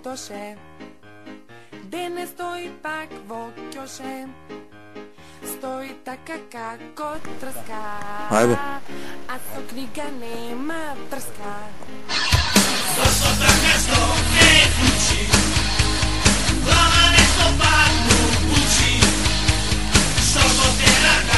to še. Danes stoji pak v okjoše. Stoji taka kako trska. Ajde. A to knjiga nema trska. Zašto tak nešto ne kući? Glava nešto padnu kući. Što to tjera